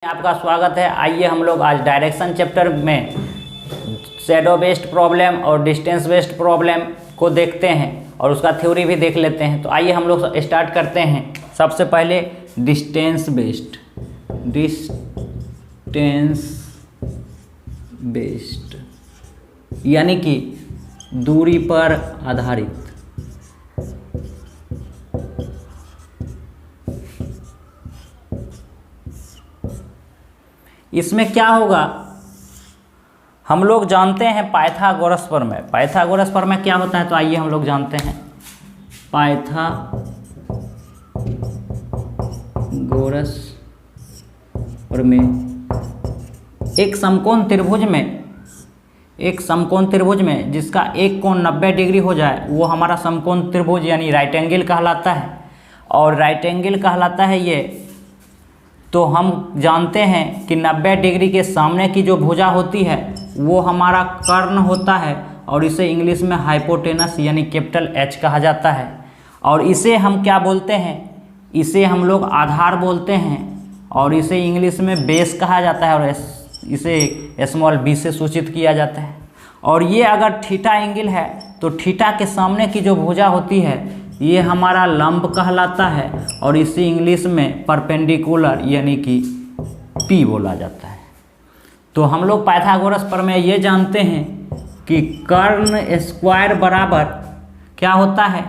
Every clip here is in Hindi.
आपका स्वागत है। आइए हम लोग आज डायरेक्शन चैप्टर में शैडो बेस्ड प्रॉब्लम और डिस्टेंस बेस्ड प्रॉब्लम को देखते हैं और उसका थ्योरी भी देख लेते हैं। तो आइए हम लोग स्टार्ट करते हैं। सबसे पहले डिस्टेंस बेस्ड यानी कि दूरी पर आधारित। इसमें क्या होगा, हम लोग जानते हैं पाइथागोरस प्रमेय। पाइथागोरस प्रमेय क्या होता है, तो आइए हम लोग जानते हैं। पाइथागोरस प्रमेय एक समकोण त्रिभुज में जिसका एक कोण 90 डिग्री हो जाए वो हमारा समकोण त्रिभुज यानी राइट एंगल कहलाता है। और राइट एंगल कहलाता है ये, तो हम जानते हैं कि 90 डिग्री के सामने की जो भुजा होती है वो हमारा कर्ण होता है और इसे इंग्लिश में हाइपोटेनस यानी कैपिटल H कहा जाता है। और इसे हम क्या बोलते हैं, इसे हम लोग आधार बोलते हैं और इसे इंग्लिश में बेस कहा जाता है और इसे स्मॉल b से सूचित किया जाता है। और ये अगर थीटा एंगल है तो थीटा के सामने की जो भुजा होती है ये हमारा लंब कहलाता है और इसे इंग्लिश में परपेंडिकुलर यानी कि P बोला जाता है। तो हम लोग पाइथागोरस प्रमेय ये जानते हैं कि कर्ण स्क्वायर बराबर क्या होता है,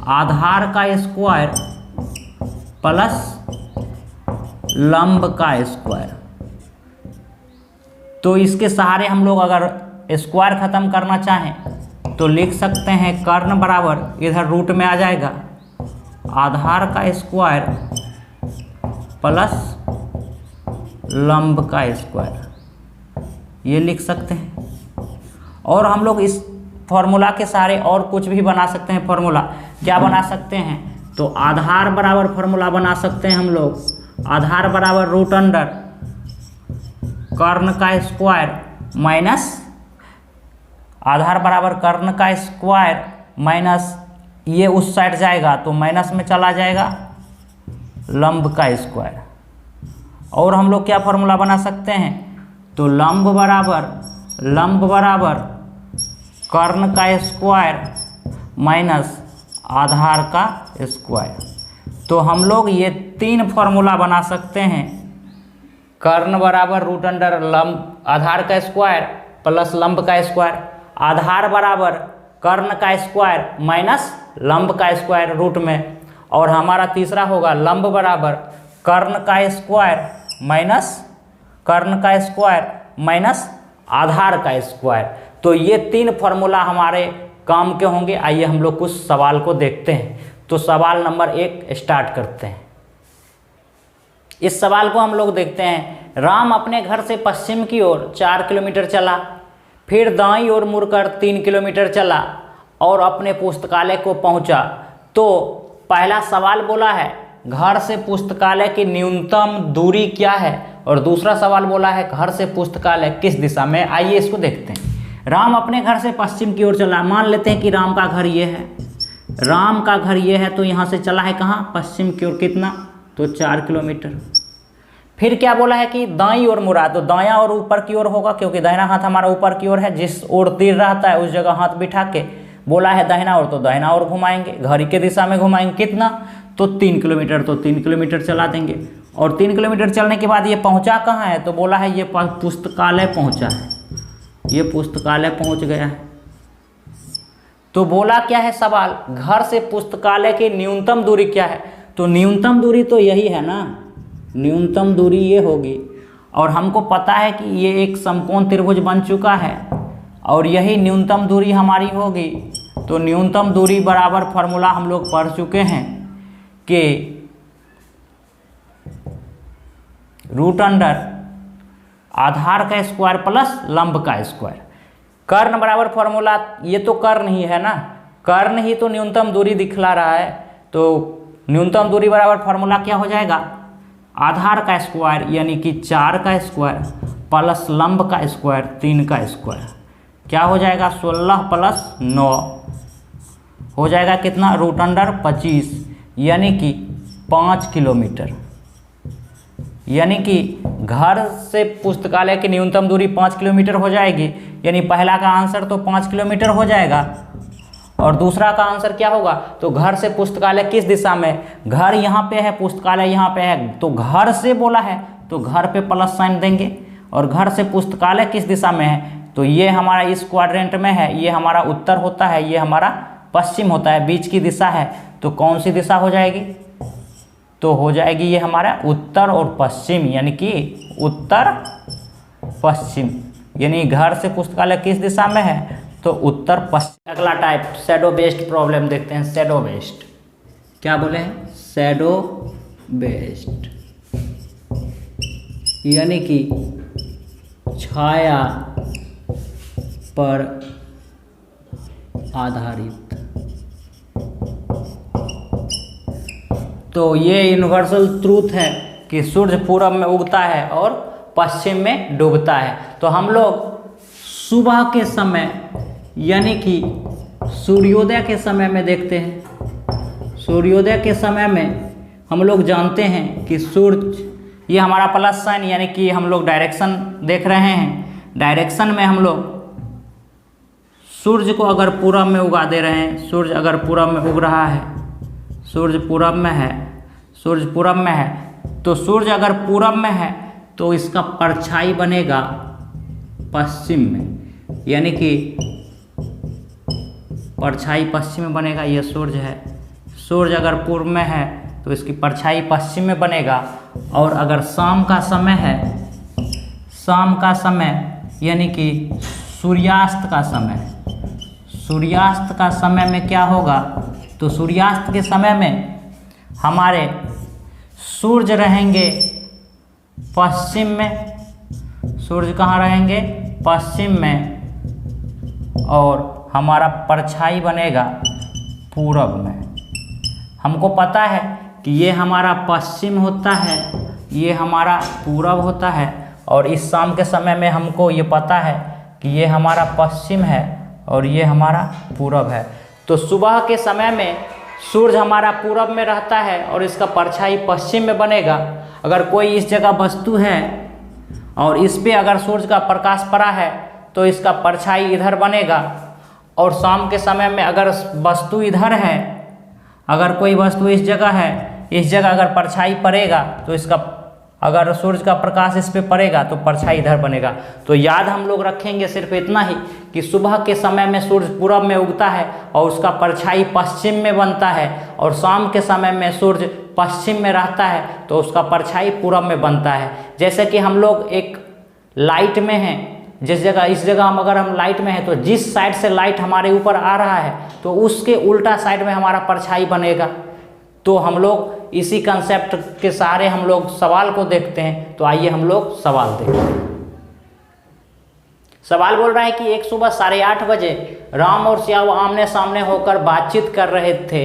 आधार का स्क्वायर प्लस लंब का स्क्वायर। तो इसके सहारे हम लोग अगर स्क्वायर खत्म करना चाहें तो लिख सकते हैं कर्ण बराबर, इधर रूट में आ जाएगा, आधार का स्क्वायर प्लस लंब का स्क्वायर, ये लिख सकते हैं। और हम लोग इस फॉर्मूला के सहारे और कुछ भी बना सकते हैं। फॉर्मूला क्या बना सकते हैं, तो आधार बराबर फॉर्मूला बना सकते हैं हम लोग, आधार बराबर रूट अंडर कर्ण का स्क्वायर माइनस आधार बराबर कर्ण का स्क्वायर माइनस ये उस साइड जाएगा तो माइनस में चला जाएगा लंब का स्क्वायर। और हम लोग क्या फॉर्मूला बना सकते हैं, तो लंब बराबर कर्ण का स्क्वायर माइनस आधार का स्क्वायर। तो हम लोग ये तीन फॉर्मूला बना सकते हैं, कर्ण बराबर रूट अंडर लंब आधार का स्क्वायर प्लस लंब का स्क्वायर, आधार बराबर कर्ण का स्क्वायर माइनस लंब का स्क्वायर रूट में, और हमारा तीसरा होगा लंब बराबर कर्ण का स्क्वायर माइनस आधार का स्क्वायर। तो ये तीन फॉर्मूला हमारे काम के होंगे। आइए हम लोग कुछ सवाल को देखते हैं। तो सवाल नंबर 1 स्टार्ट करते हैं। इस सवाल को हम लोग देखते हैं। राम अपने घर से पश्चिम की ओर 4 किलोमीटर चला, फिर दाईं ओर मुड़कर 3 किलोमीटर चला और अपने पुस्तकालय को पहुंचा। तो पहला सवाल बोला है घर से पुस्तकालय की न्यूनतम दूरी क्या है, और दूसरा सवाल बोला है घर से पुस्तकालय किस दिशा में। आइए इसको देखते हैं। राम अपने घर से पश्चिम की ओर चला, मान लेते हैं कि राम का घर ये है, राम का घर ये है, तो यहाँ से चला है कहाँ, पश्चिम की ओर, कितना, तो 4 किलोमीटर। फिर क्या बोला है कि दाईं ओर मुड़ा, तो दायां और ऊपर की ओर होगा क्योंकि दाहिना हाथ हमारा ऊपर की ओर है, जिस ओर तीर रहता है उस जगह हाथ बिठा के बोला है दाहिना ओर, तो दाहिना ओर घुमाएंगे, घड़ी के दिशा में घुमाएंगे, कितना, तो 3 किलोमीटर। तो 3 किलोमीटर चला देंगे और 3 किलोमीटर चलने के बाद ये पहुंचा कहाँ है, तो बोला है ये पुस्तकालय पहुंचा है, ये पुस्तकालय पहुंच गया है। तो बोला क्या है सवाल, घर से पुस्तकालय की न्यूनतम दूरी क्या है, तो न्यूनतम दूरी तो यही है ना, न्यूनतम दूरी ये होगी। और हमको पता है कि ये एक समकोण त्रिभुज बन चुका है और यही न्यूनतम दूरी हमारी होगी। तो न्यूनतम दूरी बराबर फॉर्मूला हम लोग पढ़ चुके हैं कि रूट अंडर आधार का स्क्वायर प्लस लंब का स्क्वायर। कर्ण बराबर फॉर्मूला, ये तो कर्ण ही है ना, कर्ण ही तो न्यूनतम दूरी दिखला रहा है। तो न्यूनतम दूरी बराबर फॉर्मूला क्या हो जाएगा, आधार का स्क्वायर यानी कि 4 का स्क्वायर प्लस लंब का स्क्वायर 3 का स्क्वायर, क्या हो जाएगा 16 प्लस 9 हो जाएगा कितना, रूट अंडर 25 यानी कि 5 किलोमीटर। यानी कि घर से पुस्तकालय की न्यूनतम दूरी 5 किलोमीटर हो जाएगी, यानी पहला का आंसर तो 5 किलोमीटर हो जाएगा। और दूसरा का आंसर क्या होगा, तो घर से पुस्तकालय किस दिशा में, घर यहाँ पे है, पुस्तकालय यहाँ पे है, तो घर से बोला है तो घर पे प्लस साइन देंगे। और घर से पुस्तकालय किस दिशा में है, तो ये हमारा इस क्वाड्रेंट में है, ये हमारा उत्तर होता है, ये हमारा पश्चिम होता है, बीच की दिशा है, तो कौन सी दिशा हो जाएगी, तो हो जाएगी ये हमारा उत्तर और पश्चिम, यानी कि उत्तर पश्चिम। यानी घर से पुस्तकालय किस दिशा में है, तो उत्तर पश्चिम। अगला टाइप शैडो बेस्ड प्रॉब्लम देखते हैं। शैडो बेस्ड क्या बोले हैं, शैडो बेस्ड यानी कि छाया पर आधारित। तो ये यूनिवर्सल ट्रूथ है कि सूर्य पूरब में उगता है और पश्चिम में डूबता है। तो हम लोग सुबह के समय यानी कि सूर्योदय के समय में देखते हैं। सूर्योदय के समय में हम लोग जानते हैं कि सूर्य, ये हमारा प्लस साइन यानी कि हम लोग डायरेक्शन देख रहे हैं। डायरेक्शन में हम लोग सूर्य को अगर पूरब में उगा दे रहे हैं, सूर्य अगर पूरब में उग रहा है, सूर्य पूरब में है, सूर्य पूरब में है, तो सूर्य अगर पूरब में है तो इसका परछाई बनेगा पश्चिम में, यानी कि परछाई पश्चिम में बनेगा। ये सूर्य है, सूर्य अगर पूर्व में है तो इसकी परछाई पश्चिम में बनेगा। और अगर शाम का समय है, शाम का समय यानी कि सूर्यास्त का समय, सूर्यास्त का समय में क्या होगा, तो सूर्यास्त के समय में हमारे सूर्य रहेंगे पश्चिम में, सूर्य कहाँ रहेंगे, पश्चिम में, और हमारा परछाई बनेगा पूरब में। हमको पता है कि ये हमारा पश्चिम होता है, ये हमारा पूरब होता है, और इस शाम के समय में हमको ये पता है कि ये हमारा पश्चिम है और ये हमारा पूरब है। तो सुबह के समय में सूर्य हमारा पूरब में रहता है और इसका परछाई पश्चिम में बनेगा। अगर कोई इस जगह वस्तु है और इस पे अगर सूर्य का प्रकाश पड़ा है तो इसका परछाई इधर बनेगा। और शाम के समय में अगर वस्तु इधर है, अगर कोई वस्तु इस जगह है, इस जगह अगर परछाई पड़ेगा तो इसका, अगर सूर्य का प्रकाश इस पे पड़ेगा तो परछाई इधर बनेगा। तो याद हम लोग रखेंगे सिर्फ इतना ही कि सुबह के समय में सूर्य पूरब में उगता है और उसका परछाई पश्चिम में बनता है, और शाम के समय में सूर्य पश्चिम में रहता है तो उसका परछाई पूरब में बनता है। जैसे कि हम लोग एक लाइट में हैं, जिस जगह, इस जगह अगर हम लाइट में हैं तो जिस साइड से लाइट हमारे ऊपर आ रहा है तो उसके उल्टा साइड में हमारा परछाई बनेगा। तो हम लोग इसी कंसेप्ट के सहारे हम लोग सवाल को देखते हैं। तो आइए हम लोग सवाल देखते हैं। सवाल बोल रहा है कि एक सुबह 8:30 बजे राम और श्याम आमने सामने होकर बातचीत कर रहे थे।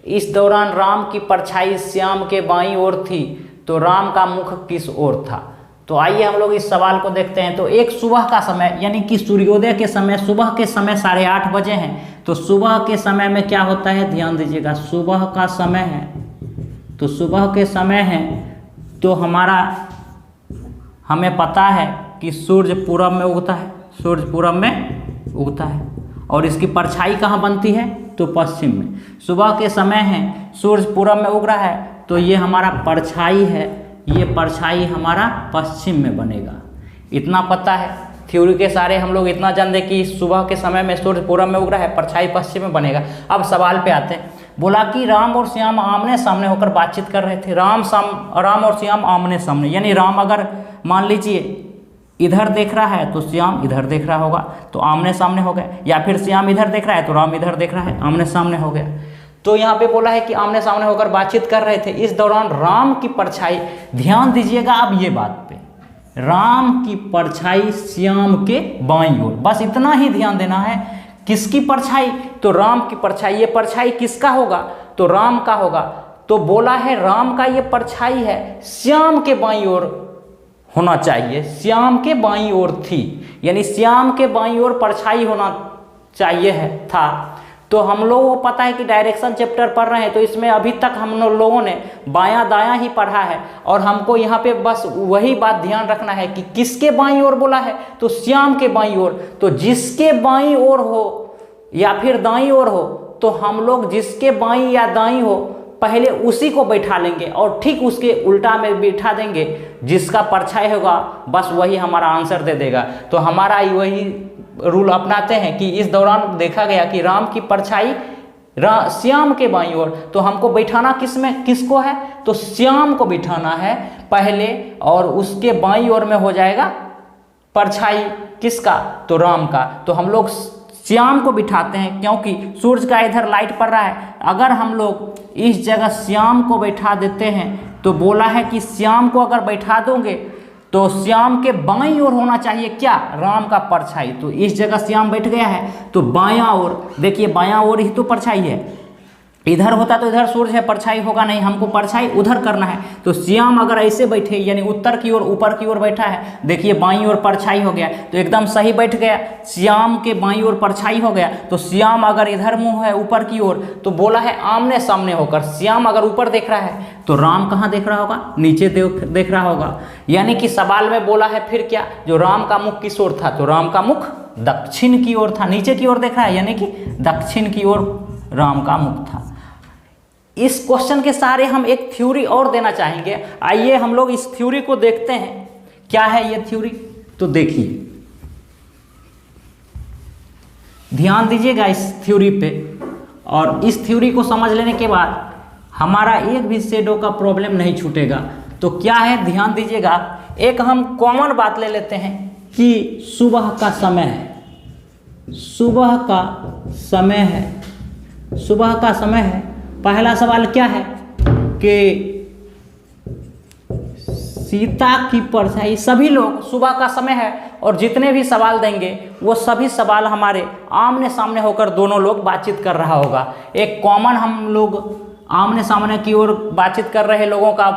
इस दौरान राम की परछाई श्याम के बाईं ओर थी, तो राम का मुख किस ओर था। तो आइए हम लोग इस सवाल को देखते हैं। तो एक सुबह का समय यानी कि सूर्योदय के समय, सुबह के समय 8:30 बजे हैं। तो सुबह के समय में क्या होता है, ध्यान दीजिएगा, सुबह का समय है, तो सुबह के समय है तो हमें पता है कि सूर्य पूरब में उगता है, सूर्य पूरब में उगता है, और इसकी परछाई कहाँ बनती है, तो पश्चिम में। सुबह के समय है, सूर्य पूरब में उग रहा है, तो ये हमारा परछाई है, ये परछाई हमारा पश्चिम में बनेगा। इतना पता है, थ्योरी के सारे हम लोग इतना जान दें कि सुबह के समय में सूर्य पूरब में उग रहा है, परछाई पश्चिम में बनेगा। अब सवाल पे आते हैं। बोला कि राम और श्याम आमने सामने होकर बातचीत कर रहे थे। राम और श्याम आमने सामने, यानी राम अगर मान लीजिए इधर देख रहा है तो श्याम इधर देख रहा होगा, तो आमने सामने हो गया। या फिर श्याम इधर देख रहा है तो राम इधर देख रहा है, आमने सामने हो गया। तो यहाँ पे बोला है कि आमने सामने होकर बातचीत कर रहे थे। इस दौरान राम की परछाई, ध्यान दीजिएगा अब ये बात पे, राम की परछाई श्याम के बाईं ओर, बस इतना ही ध्यान देना है। किसकी परछाई, तो राम की परछाई। ये परछाई किसका होगा, तो राम का होगा। तो बोला है राम का ये परछाई है, श्याम के बाईं ओर होना चाहिए, श्याम के बाईं ओर थी, यानी श्याम के बाईं ओर परछाई होना चाहिए है था। तो हम लोगों को पता है कि डायरेक्शन चैप्टर पढ़ रहे हैं, तो इसमें अभी तक हम लोगों ने बायां दायां ही पढ़ा है, और हमको यहाँ पे बस वही बात ध्यान रखना है कि किसके बाईं ओर बोला है, तो श्याम के बाईं ओर। तो जिसके बाईं ओर हो या फिर दाईं ओर हो, तो हम लोग जिसके बाईं या दाईं हो पहले उसी को बैठा लेंगे और ठीक उसके उल्टा में बैठा देंगे, जिसका परछाई होगा बस वही हमारा आंसर दे देगा। तो हमारा वही रूल अपनाते हैं कि इस दौरान देखा गया कि राम की परछाई श्याम के बाईं ओर, तो हमको बैठाना किसको है, तो श्याम को बिठाना है पहले, और उसके बाईं ओर में हो जाएगा परछाई किसका, तो राम का। तो हम लोग श्याम को बिठाते हैं क्योंकि सूरज का इधर लाइट पड़ रहा है। अगर हम लोग इस जगह श्याम को बैठा देते हैं तो बोला है कि श्याम को अगर बैठा दोगे तो श्याम के बाईं ओर होना चाहिए क्या, राम का परछाई। तो इस जगह श्याम बैठ गया है, तो बायां ओर देखिए, बायां ओर ही तो परछाई है। इधर होता तो इधर सूरज है, परछाई होगा नहीं, हमको परछाई उधर करना है। तो श्याम अगर ऐसे बैठे यानी उत्तर की ओर ऊपर की ओर बैठा है, देखिए बाईं ओर परछाई हो गया, तो एकदम सही बैठ गया, श्याम के बाईं ओर परछाई हो गया। तो श्याम अगर इधर मुंह है ऊपर की ओर, तो बोला है आमने सामने होकर। श्याम अगर ऊपर देख रहा है तो राम कहाँ देख रहा होगा, नीचे देख रहा होगा। यानी कि सवाल में बोला है फिर क्या, जो राम का मुख किस ओर था, तो राम का मुख दक्षिण की ओर था, नीचे की ओर देख रहा है यानी कि दक्षिण की ओर राम का मुख था। इस क्वेश्चन के सहारे हम एक थ्योरी और देना चाहेंगे। आइए हम लोग इस थ्योरी को देखते हैं, क्या है ये थ्योरी। तो देखिए, ध्यान दीजिएगा इस थ्योरी पे, और इस थ्योरी को समझ लेने के बाद हमारा एक भी शेडो का प्रॉब्लम नहीं छूटेगा। तो क्या है, ध्यान दीजिएगा। एक हम कॉमन बात ले लेते हैं कि सुबह का समय है, सुबह का समय है, सुबह का समय है। पहला सवाल क्या है कि सीता की परछाई, सभी लोग सुबह का समय है और जितने भी सवाल देंगे वो सभी सवाल हमारे आमने सामने होकर दोनों लोग बातचीत कर रहा होगा। एक कॉमन हम लोग आमने सामने की ओर बातचीत कर रहे लोगों का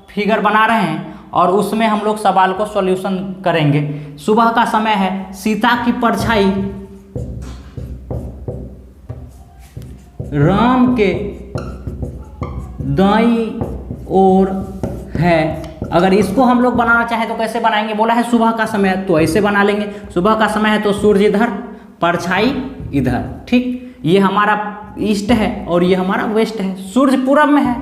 फिगर बना रहे हैं और उसमें हम लोग सवाल को सॉल्यूशन करेंगे। सुबह का समय है, सीता की परछाई राम के दाईं ओर है। अगर इसको हम लोग बनाना चाहें तो कैसे बनाएंगे, बोला है सुबह का समय है तो ऐसे बना लेंगे। सुबह का समय है तो सूरज इधर, परछाई इधर, ठीक। ये हमारा ईस्ट है और ये हमारा वेस्ट है। सूरज पूरब में है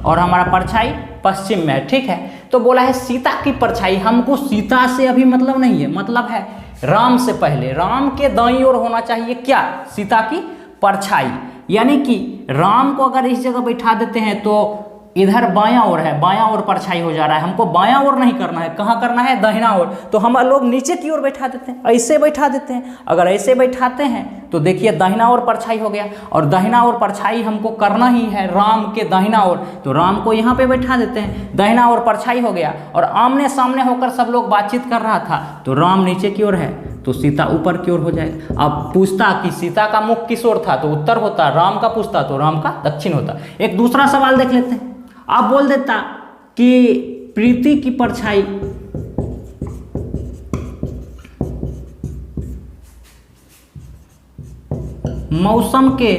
और हमारा परछाई पश्चिम में है, ठीक है। तो बोला है सीता की परछाई, हमको सीता से अभी मतलब नहीं है, मतलब है राम से पहले, राम के दाईं ओर होना चाहिए क्या, सीता की परछाई। यानी कि राम को अगर इस जगह बैठा देते हैं तो इधर बायां ओर है, बायां ओर परछाई हो जा रहा है, हमको बायां ओर नहीं करना है, कहाँ करना है, दाहिना ओर। तो हम लोग नीचे की ओर बैठा देते हैं, ऐसे बैठा देते हैं। अगर ऐसे बैठाते हैं तो देखिए दाहिना ओर परछाई हो गया, और दाहिना ओर परछाई हमको करना ही है राम के दाहिना ओर, तो राम को यहाँ पे बैठा देते हैं, दाहिना ओर परछाई हो गया। और आमने सामने होकर सब लोग बातचीत कर रहा था, तो राम नीचे की ओर है तो सीता ऊपर की ओर हो जाएगा। अब पूछता कि सीता का मुख किस ओर था, तो उत्तर होता, राम का पूछता तो राम का दक्षिण होता। एक दूसरा सवाल देख लेते हैं। आप बोल देता कि प्रीति की परछाई मौसम के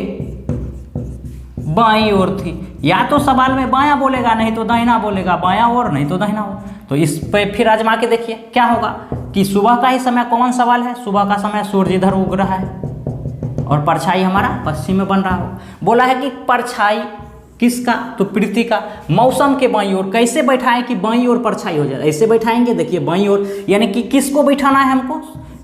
बाईं ओर थी, या तो सवाल में बायां बोलेगा नहीं तो दाहिना बोलेगा, बायां ओर नहीं तो दाहिना ओर। तो इस पे फिर आजमा के देखिए क्या होगा कि सुबह का ही समय, कौन सवाल है, सुबह का समय सूरज इधर उग रहा है और परछाई हमारा पश्चिम में बन रहा हो। बोला है कि परछाई किसका, तो प्रीति का, मौसम के बाईं ओर। कैसे बैठाएं कि बाईं ओर परछाई हो जाए, ऐसे बैठाएंगे, देखिए बाईं ओर। यानी कि किसको बैठाना है हमको,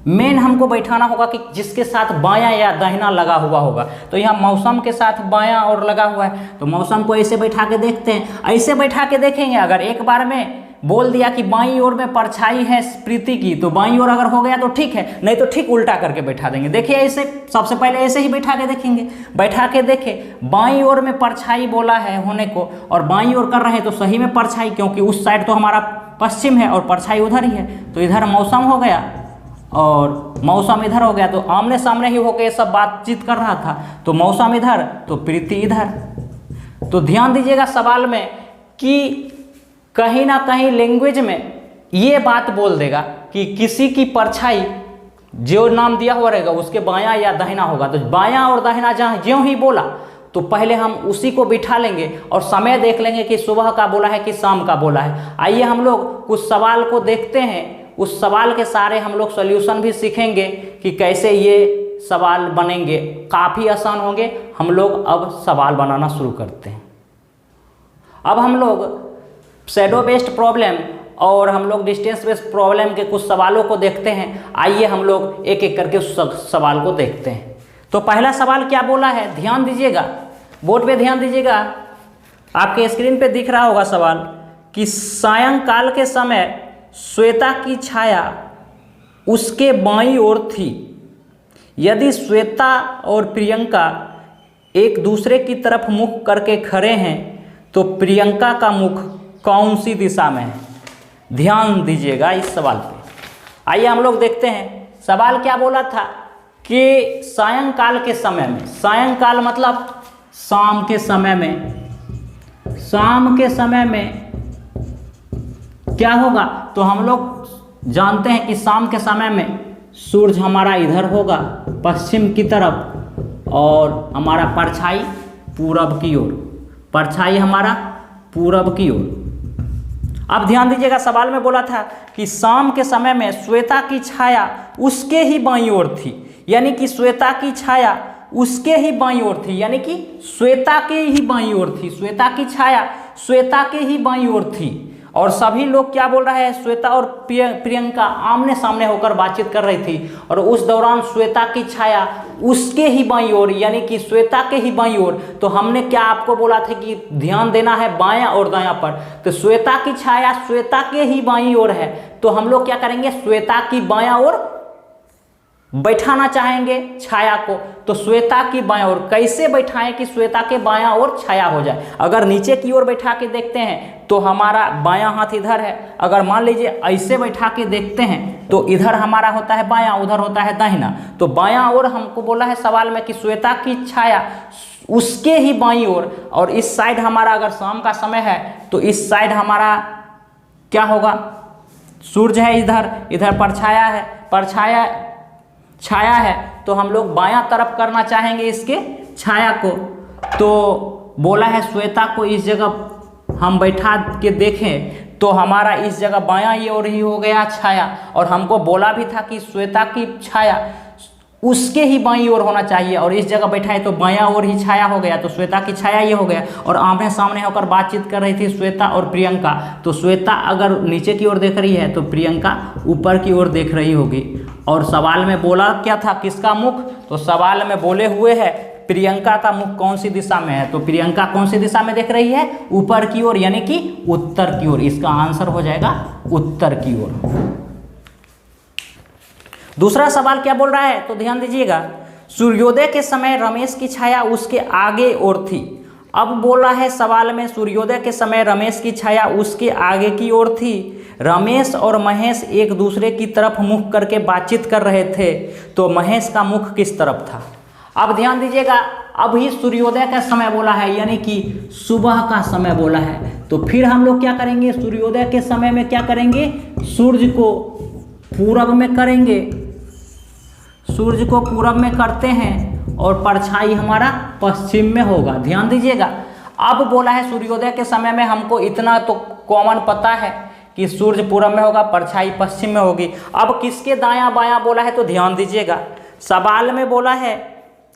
मेन हमको बैठाना होगा कि जिसके साथ बायां या दाहिना लगा हुआ होगा। तो यहाँ मौसम के साथ बायां और लगा हुआ है, तो मौसम को ऐसे बैठा के देखते हैं। ऐसे बैठा के देखेंगे, अगर एक बार में बोल दिया कि बाईं ओर में परछाई है प्रीति की, तो बाईं ओर अगर हो गया तो ठीक है, नहीं तो ठीक उल्टा करके बैठा देंगे। देखिए ऐसे, सबसे पहले ऐसे ही बैठा के देखेंगे, बैठा के देखे बाईं ओर में परछाई बोला है होने को, और बाईं ओर कर रहे हैं तो सही में परछाई, क्योंकि उस साइड तो हमारा पश्चिम है और परछाई उधर ही है। तो इधर मौसम हो गया और मौसम इधर हो गया, तो आमने सामने ही होकर ये सब बातचीत कर रहा था। तो मौसम इधर तो प्रीति इधर। तो ध्यान दीजिएगा सवाल में कि कहीं ना कहीं लैंग्वेज में ये बात बोल देगा कि किसी की परछाई जो नाम दिया हुआ रहेगा उसके बायां या दाहिना होगा। तो बायां और दाहिना जहाँ ज्यों ही बोला तो पहले हम उसी को बिठा लेंगे और समय देख लेंगे कि सुबह का बोला है कि शाम का बोला है। आइए हम लोग कुछ सवाल को देखते हैं, उस सवाल के सारे हम लोग सॉल्यूशन भी सीखेंगे कि कैसे ये सवाल बनेंगे, काफ़ी आसान होंगे। हम लोग अब सवाल बनाना शुरू करते हैं। अब हम लोग शैडो बेस्ड प्रॉब्लम और हम लोग डिस्टेंस बेस्ड प्रॉब्लम के कुछ सवालों को देखते हैं। आइए हम लोग एक एक करके उस सवाल को देखते हैं। तो पहला सवाल क्या बोला है, ध्यान दीजिएगा, बोर्ड पे ध्यान दीजिएगा, आपके स्क्रीन पे दिख रहा होगा सवाल कि सायंकाल के समय श्वेता की छाया उसके बाईं ओर थी। यदि श्वेता और प्रियंका एक दूसरे की तरफ मुख करके खड़े हैं तो प्रियंका का मुख कौन सी दिशा में है। ध्यान दीजिएगा इस सवाल पे। आइए हम लोग देखते हैं सवाल क्या बोला था कि सायंकाल के समय में, सायंकाल मतलब शाम के समय में, शाम के समय में क्या होगा। तो हम लोग जानते हैं कि शाम के समय में सूरज हमारा इधर होगा पश्चिम की तरफ और हमारा परछाई पूरब की ओर, परछाई हमारा पूरब की ओर। अब ध्यान दीजिएगा सवाल में बोला था कि शाम के समय में श्वेता की छाया उसके ही बाईं ओर थी, यानी कि श्वेता की छाया उसके ही बाईं ओर थी, यानी कि श्वेता के ही बाईं ओर थी, श्वेता की छाया श्वेता के ही बाईं ओर थी। और सभी लोग क्या बोल रहे हैं, श्वेता और प्रियंका आमने सामने होकर बातचीत कर रही थी और उस दौरान श्वेता की छाया उसके ही बाईं ओर, यानी कि श्वेता के ही बाईं ओर। तो हमने क्या आपको बोला था कि ध्यान देना है बायां और दायां पर। तो श्वेता की छाया श्वेता के ही बाईं ओर है, तो हम लोग क्या करेंगे, श्वेता की बायां ओर बैठाना चाहेंगे छाया को। तो श्वेता की बायां ओर कैसे बैठाएं कि श्वेता के बायां ओर छाया हो जाए। अगर नीचे की ओर बैठा के देखते हैं तो हमारा बायां हाथ इधर है। अगर मान लीजिए ऐसे बैठा के देखते हैं तो इधर हमारा होता है बायां, उधर होता है दाहिना। तो बायां ओर हमको बोला है सवाल में कि श्वेता की छाया उसके ही बाईं ओर, और इस साइड हमारा अगर शाम का समय है तो इस साइड हमारा क्या होगा, सूरज है इधर, इधर परछाया है, परछाया छाया है। तो हम लोग बायां तरफ करना चाहेंगे इसके छाया को। तो बोला है श्वेता को इस जगह हम बैठा के देखें तो हमारा इस जगह बायां ये और ही हो गया छाया। और हमको बोला भी था कि श्वेता की छाया उसके ही बाईं ओर होना चाहिए, और इस जगह बैठा है तो बायां ओर ही छाया हो गया। तो श्वेता की छाया ये हो गया और आमने सामने होकर बातचीत कर रही थी श्वेता और प्रियंका। तो श्वेता अगर नीचे की ओर देख रही है तो प्रियंका ऊपर की ओर देख रही होगी। और सवाल में बोला क्या था, किसका मुख, तो सवाल में बोले हुए है प्रियंका का मुख कौन सी दिशा में है। तो प्रियंका कौन सी दिशा में देख रही है, ऊपर की ओर, यानी कि उत्तर की ओर। इसका आंसर हो जाएगा उत्तर की ओर। दूसरा सवाल क्या बोल रहा है, तो ध्यान दीजिएगा, सूर्योदय के समय रमेश की छाया उसके आगे ओर थी। अब बोला है सवाल में सूर्योदय के समय रमेश की छाया उसके आगे की ओर थी। रमेश और महेश एक दूसरे की तरफ मुख करके बातचीत कर रहे थे, तो महेश का मुख किस तरफ था। अब ध्यान दीजिएगा, अभी सूर्योदय का समय बोला है, यानी कि सुबह का समय बोला है। तो फिर हम लोग क्या करेंगे, सूर्योदय के समय में क्या करेंगे, सूर्य को पूरब में करेंगे, सूर्य को पूरब में करते हैं और परछाई हमारा पश्चिम में होगा। ध्यान दीजिएगा, अब बोला है सूर्योदय के समय में, हमको इतना तो कॉमन पता है कि सूर्य पूरब में होगा, परछाई पश्चिम में होगी। अब किसके दायां बायां बोला है, तो ध्यान दीजिएगा, सवाल में बोला है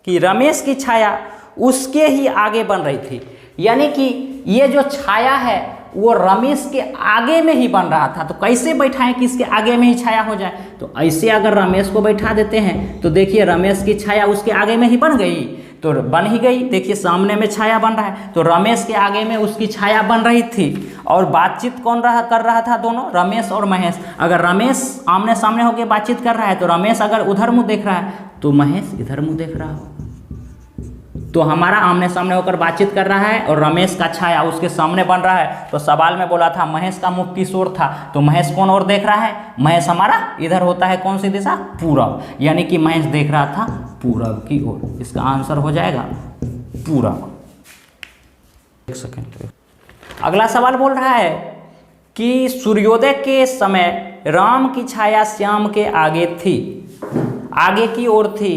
कि रमेश की छाया उसके ही आगे बन रही थी, यानी कि ये जो छाया है वो रमेश के आगे में ही बन रहा था। तो कैसे बैठाएं कि इसके आगे में ही छाया हो जाए, तो ऐसे अगर रमेश को बैठा देते हैं तो देखिए रमेश की छाया उसके आगे में ही बन गई, तो बन ही गई। देखिए सामने में छाया बन रहा है, तो रमेश के आगे में उसकी छाया बन रही थी। और बातचीत कौन कर रहा था, दोनों, रमेश और महेश। अगर रमेश आमने सामने होकर बातचीत कर रहा है तो रमेश अगर उधर मुँह देख रहा है तो महेश इधर मुँह देख रहा हो। तो हमारा आमने सामने होकर बातचीत कर रहा है और रमेश का छाया उसके सामने बन रहा है। तो सवाल में बोला था महेश का मुख किस ओर था, तो महेश कौन ओर देख रहा है, महेश हमारा इधर होता है, कौन सी दिशा, पूरब, यानी कि महेश देख रहा था पूरब की ओर। इसका आंसर हो जाएगा पूरब। एक सेकेंड, अगला सवाल बोल रहा है कि सूर्योदय के समय राम की छाया श्याम के आगे थी। आगे की ओर थी,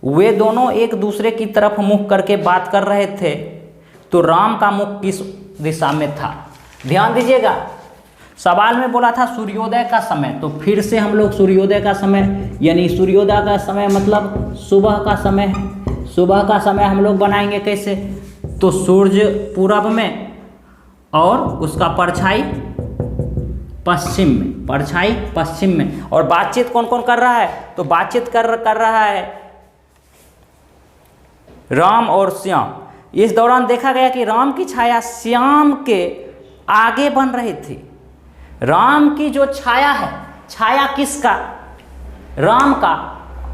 वे दोनों एक दूसरे की तरफ मुख करके बात कर रहे थे, तो राम का मुख किस दिशा में था? ध्यान दीजिएगा, सवाल में बोला था सूर्योदय का समय, तो फिर से हम लोग सूर्योदय का समय यानी सूर्योदय का समय मतलब सुबह का समय है। सुबह का समय हम लोग बनाएंगे कैसे? तो सूर्य पूरब में और उसका परछाई पश्चिम में, परछाई पश्चिम में। और बातचीत कौन कौन कर रहा है? तो बातचीत कर रहा है राम और श्याम। इस दौरान देखा गया कि राम की छाया श्याम के आगे बन रही थी। राम की जो छाया है, छाया किसका? राम का,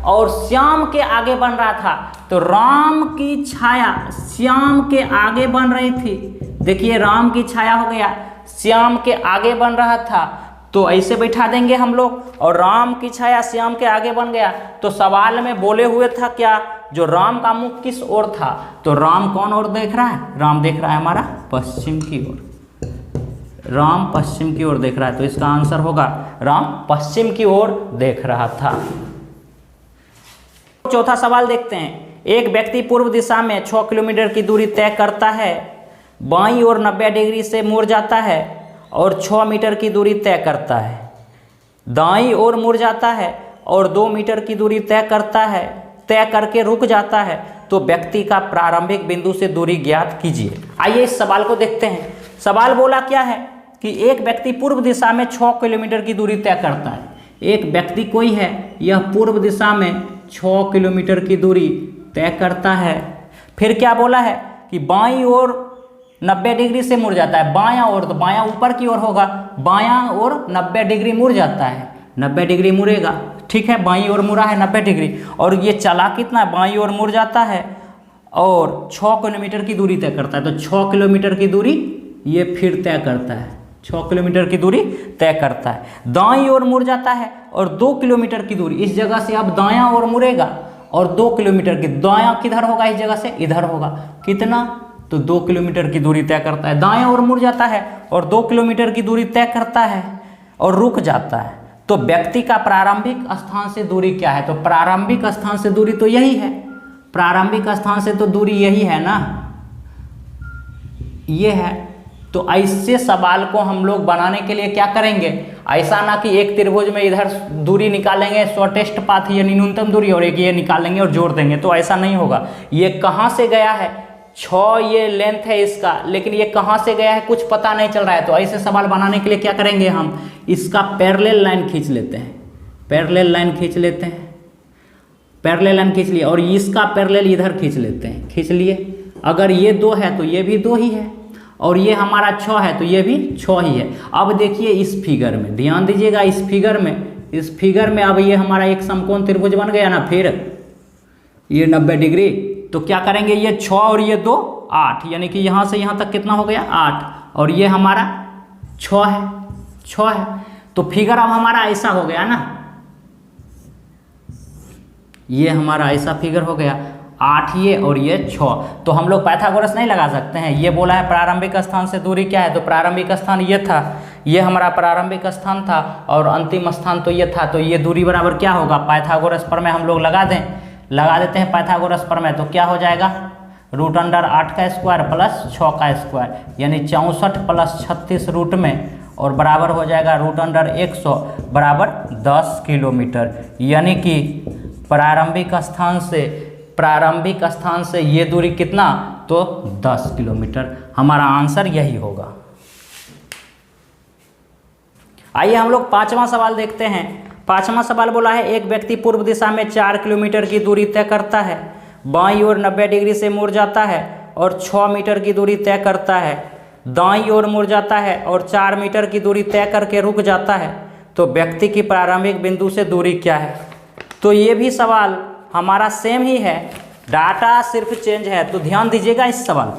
और श्याम के आगे बन रहा था। तो राम की छाया श्याम के आगे बन रही थी। देखिए राम की छाया हो गया, श्याम के आगे बन रहा था, तो ऐसे बैठा देंगे हम लोग, और राम की छाया श्याम के आगे बन गया। तो सवाल में बोले हुए था क्या? जो राम का मुख किस ओर था? तो राम कौन ओर देख रहा है? राम देख रहा है हमारा पश्चिम की ओर। राम पश्चिम की ओर देख रहा है, तो इसका आंसर होगा राम पश्चिम की ओर देख रहा था। चौथा सवाल देखते हैं। एक व्यक्ति पूर्व दिशा में 6 किलोमीटर की दूरी तय करता है, बाईं ओर 90 डिग्री से मुड़ जाता है और 6 मीटर की दूरी तय करता है, दाईं ओर मुड़ जाता है और 2 मीटर की दूरी तय करके रुक जाता है, तो व्यक्ति का प्रारंभिक बिंदु से दूरी ज्ञात कीजिए। आइए इस सवाल को देखते हैं। सवाल बोला क्या है कि एक व्यक्ति पूर्व दिशा में 6 किलोमीटर की दूरी तय करता है। एक व्यक्ति कोई है, यह पूर्व दिशा में 6 किलोमीटर की दूरी तय करता है। फिर क्या बोला है कि बाईं ओर 90 डिग्री से मुड़ जाता है। बायां ओर, तो बायां ऊपर की ओर होगा, बायां ओर 90 डिग्री मुड़ जाता है, 90 डिग्री मुड़ेगा, ठीक है। बाईं ओर मुड़ा है 90 डिग्री, और ये चला कितना? बाईं ओर मुड़ जाता है और 6 किलोमीटर की दूरी तय करता है। तो 6 किलोमीटर की दूरी ये फिर तय करता है, 6 किलोमीटर की दूरी तय करता है। दाईं ओर मुड़ जाता है और 2 किलोमीटर की दूरी, इस जगह से अब दायां ओर मुड़ेगा और 2 किलोमीटर की, दायां किधर होगा? इस जगह से इधर होगा। कितना? तो 2 किलोमीटर की दूरी तय करता है। दायां ओर मुड़ जाता है और 2 किलोमीटर की दूरी तय करता है और रुक जाता है। तो व्यक्ति का प्रारंभिक स्थान से दूरी क्या है? तो प्रारंभिक स्थान से दूरी तो यही है, प्रारंभिक स्थान से तो दूरी यही है ना, ये है। तो ऐसे सवाल को हम लोग बनाने के लिए क्या करेंगे? ऐसा ना कि एक त्रिभुज में इधर दूरी निकालेंगे शॉर्टेस्ट पाथ यानी न्यूनतम दूरी, और एक ये निकालेंगे और जोड़ देंगे, तो ऐसा नहीं होगा। ये कहाँ से गया है? 6 ये लेंथ है इसका, लेकिन ये कहाँ से गया है कुछ पता नहीं चल रहा है। तो ऐसे सवाल बनाने के लिए क्या करेंगे? हम इसका पैरेलल लाइन खींच लेते हैं, पैरेलल लाइन खींच लेते हैं, पैरेलल लाइन खींच लिए, और इसका पैरेलल इधर खींच लेते हैं, खींच लिए। अगर ये 2 है तो ये भी 2 ही है, और ये हमारा 6 है तो ये भी 6 ही है। अब देखिए इस फिगर में, ध्यान दीजिएगा, इस फिगर में अब ये हमारा एक समकोण त्रिभुज बन गया ना। फिर ये 90 डिग्री, तो क्या करेंगे? ये 6 और ये 2 8, यानी कि यहाँ से यहाँ तक कितना हो गया? 8, और ये हमारा 6 है। तो फिगर अब हमारा ऐसा हो गया ना, ये हमारा ऐसा फिगर हो गया, 8 ये और ये 6। तो हम लोग पाइथागोरस नहीं लगा सकते हैं। ये बोला है प्रारंभिक स्थान से दूरी क्या है, तो प्रारंभिक स्थान ये था, ये हमारा प्रारंभिक स्थान था, और अंतिम स्थान तो ये था। तो ये दूरी बराबर क्या होगा? पाइथागोरस प्रमेय हम लोग लगा देते हैं पाइथागोरस प्रमेय। तो क्या हो जाएगा? √8 का स्क्वायर प्लस 6 का स्क्वायर, यानी 64 प्लस 36 रूट में, और बराबर हो जाएगा √100 बराबर 10 किलोमीटर। यानी कि प्रारंभिक स्थान से ये दूरी कितना? तो 10 किलोमीटर। हमारा आंसर यही होगा। आइए हम लोग 5वां सवाल देखते हैं। 5वां सवाल बोला है एक व्यक्ति पूर्व दिशा में 4 किलोमीटर की दूरी तय करता है, बाईं ओर 90 डिग्री से मुड़ जाता है और 6 मीटर की दूरी तय करता है, दाईं ओर मुड़ जाता है और 4 मीटर की दूरी तय करके रुक जाता है, तो व्यक्ति की प्रारंभिक बिंदु से दूरी क्या है? तो ये भी सवाल हमारा सेम ही है, डाटा सिर्फ चेंज है। तो ध्यान दीजिएगा इस सवाल।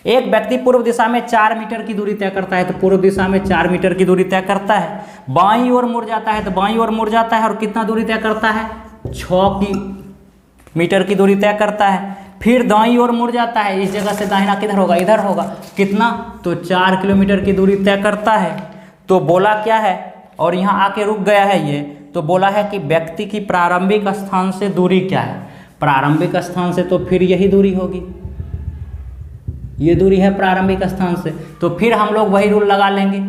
एक व्यक्ति पूर्व दिशा में 4 मीटर की दूरी तय करता है, तो पूर्व दिशा में 4 मीटर की दूरी तय करता है, बाईं ओर मुड़ जाता है, तो बाईं ओर मुड़ जाता है और कितना दूरी तय करता है? 6 मीटर की दूरी तय करता है। फिर दाईं ओर मुड़ जाता है, इस जगह से दाहिना किधर होगा? इधर होगा। कितना? तो 4 किलोमीटर की दूरी तय करता है। तो बोला क्या है? और यहाँ आके रुक गया है ये, तो बोला है कि व्यक्ति की प्रारंभिक स्थान से दूरी क्या है। प्रारंभिक स्थान से तो फिर यही दूरी होगी, ये दूरी है प्रारंभिक स्थान से। तो फिर हम लोग वही रूल लगा लेंगे,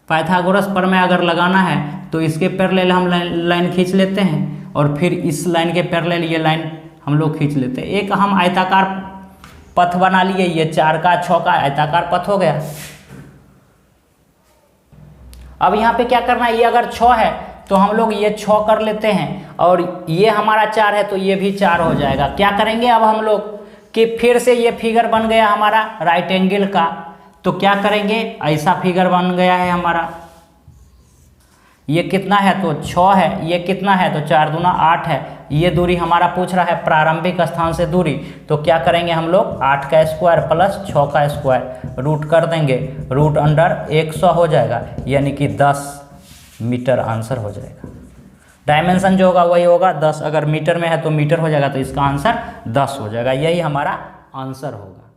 पाइथागोरस प्रमेय अगर लगाना है तो इसके पैरेलल हम लाइन खींच लेते हैं और फिर इस लाइन के पैरेलल ये लाइन हम लोग खींच लेते हैं। एक हम आयताकार पथ बना लिए, ये 4 का 6 का आयताकार पथ हो गया। अब यहाँ पे क्या करना है, ये अगर 6 है तो हम लोग ये 6 कर लेते हैं और ये हमारा 4 है तो ये भी 4 हो जाएगा। क्या करेंगे अब हम लोग कि फिर से ये फिगर बन गया हमारा राइट एंगल का, तो क्या करेंगे, ऐसा फिगर बन गया है हमारा। ये कितना है तो 6 है, ये कितना है तो 4 दूना 8 है। ये दूरी हमारा पूछ रहा है प्रारंभिक स्थान से दूरी, तो क्या करेंगे हम लोग 8 का स्क्वायर प्लस 6 का स्क्वायर रूट कर देंगे, रूट अंडर 100 हो जाएगा, यानी कि 10 मीटर आंसर हो जाएगा। डायमेंशन जो होगा वही होगा 10, अगर मीटर में है तो मीटर हो जाएगा, तो इसका आंसर 10 हो जाएगा। यही हमारा आंसर होगा।